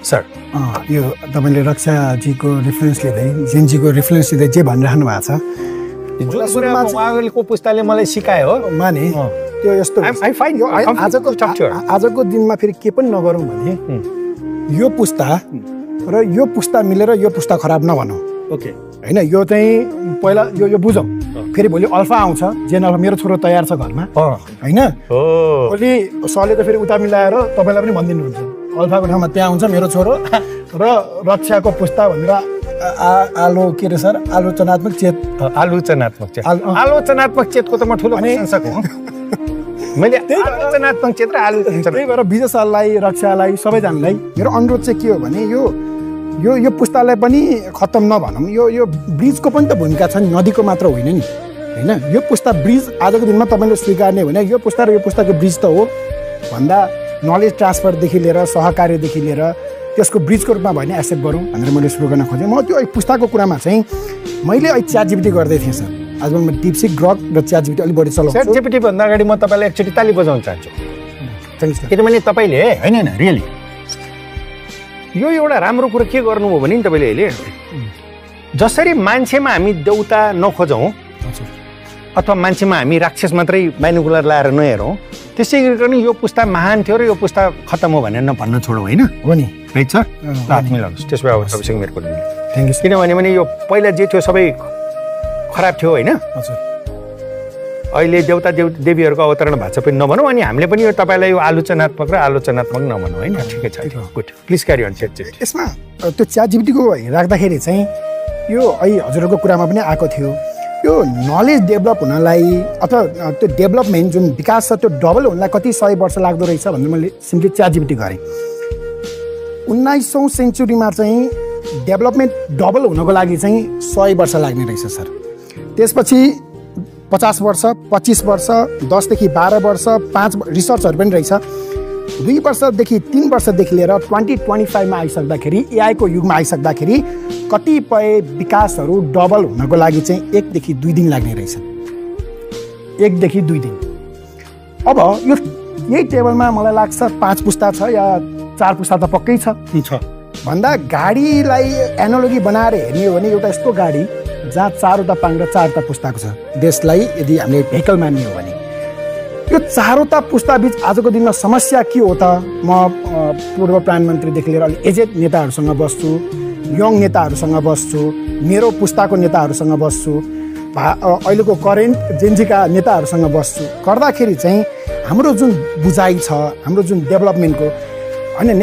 Sir यो तपाईले रक्षाजीको reference लिँदै जेनजीको रेफरेन्स लिँदै जे भनिराख्नु भएको छ जुन कुरा उहाँको पुस्ताले मलाई सिकायो हो माने त्यो यस्तो आई फाइन्ड आजको दिनमा फेरि के पनि नगरौँ भने यो पुस्ता र यो पुस्ता मिलेर यो पुस्ता खराब नभनौँ। ओके हैन यो चाहिँ पहिला यो बुझौँ फेरि भोलि अल्फा आउँछ जेन अल्फा मेरो छोरो तयार छ घरमा हैन भोलि सरले त फेरि उता मिलाएर तपाईँलाई पनि भनिदिनुहुन्छ अल्फाको ठाउँमा त्यहाँ हुन्छ मेरो छोरो र रक्षाको पुस्ता भनेर आलो के रे सर आलोचनात्मक चेत आलोचनात्मक चेतको त म ठुलो प्रशंसक हुँ। मैले आलोचनात्मक चेत र आलोचना त्यही भएर विजय सरलाई रक्षालाई सबैजनालाई मेरो अनुरोध चाहिँ के हो भने यो पुस्तालाई पनि खत्तम नभनौँ। यो ब्रिजको पनि त भूमिका छ नि, नदीको मात्र होइन नि हैन। यो पुस्ता ब्रिज आजको दिनमा तपाईँले स्वीकार्ने भने यो पुस्ता र यो पुस्ताको ब्रिज त हो भन्दा नलेज ट्रान्सफरदेखि लिएर सहकार्यदेखि लिएर त्यसको ब्रिजको रूपमा भयो भने एक्सेप्ट गरौँ भनेर मैले सुरु गर्न खोजेँ। म त्यो पुस्ताको कुरामा चाहिँ मैले अहिले च्याटजिपिटी गर्दै थिएँ सर। आज म डिपसिक ग्रक र च्याटजिपिटी अलिक बढी चलाउँछु। च्याटजिपिटी भन्दा अगाडि म तपाईँलाई एकचोटि ताली बजाउन चाहन्छु किनभने तपाईँले होइन रियली यो एउटा राम्रो कुरा के गर्नुभयो भने नि तपाईँले अहिले जसरी मान्छेमा हामी देउता नखोजौँ अथवा मान्छेमा हामी राक्षस मात्रै बाइनोकुलर लाएर नहेरौँ त्यसै गरी यो पुस्ता महान थियो र यो पुस्ता खत्तम हो भनेर नभन्न छोडौँ होइन हो नि राइट सर हात मिलाउनुहोस् त्यसो भए तपाईँसँग मेरो कुरा थ्याङ्क यू। किनभने यो पहिला जे थियो सबै खराब थियो होइन हजुर अहिले देउता देवीहरूको अवतरण भएको छ पनि नभनौँ अनि हामीले पनि यो तपाईँलाई यो आलोचनात्मक र आलोचनात्मक नभनौँ होइन ठिकै छ गुड प्लिज क्यारी अन च्याटजिपिटी। यसमा त्यो च्याटजिपिटीको राख्दाखेरि चाहिँ यो अहिले हजुरहरूको कुरामा पनि आएको थियो यो नलेज डेभलप हुनलाई अथवा त्यो डेभलपमेन्ट जुन विकास छ त्यो डबल हुनलाई कति 100 वर्ष लाग्दो रहेछ भनेर मैले सिम्पली च्याटजिपिटी गरेँ। 19औं सेन्चुरीमा चाहिँ डेभलपमेन्ट डबल हुनको लागि चाहिँ 100 वर्ष लाग्ने रहेछ सर। त्यसपछि 50 वर्ष 25 वर्ष 10 देखि 12 वर्ष 5 रिसर्चहरू पनि रहेछ। 2 वर्षदेखि 3 वर्षदेखि लिएर 2025 मा आइसक्दाखेरि एआईको युगमा आइसक्दाखेरि कतिपय विकासहरू डबल हुनको लागि चाहिँ 1 देखि 2 दिन लाग्ने रहेछ। 1 देखि 2 दिन। अब यो यही टेबलमा मलाई लाग्छ 5 पुस्ता छ या 4 पुस्ता त पक्कै छ भन्दा गाडीलाई एनालोजी बनाएर हेर्ने हो भने एउटा यस्तो गाडी जहाँ 4वटा पाङ र 4वटा पुस्ताको छ देशलाई यदि हामीले भेहिकल मान्ने हो भने यो 4वटा पुस्ता बीच आजको दिनमा समस्या के हो त? म पूर्व प्रधानमन्त्रीदेखि लिएर अलि एजेड नेताहरूसँग बस्छु, यङ नेताहरूसँग बस्छु, मेरो पुस्ताको नेताहरूसँग बस्छु, अहिलेको करेन्ट जेनजीका नेताहरूसँग बस्छु। गर्दाखेरि चाहिँ हाम्रो जुन बुझाइ छ हाम्रो जुन डेभलपमेन्टको होइन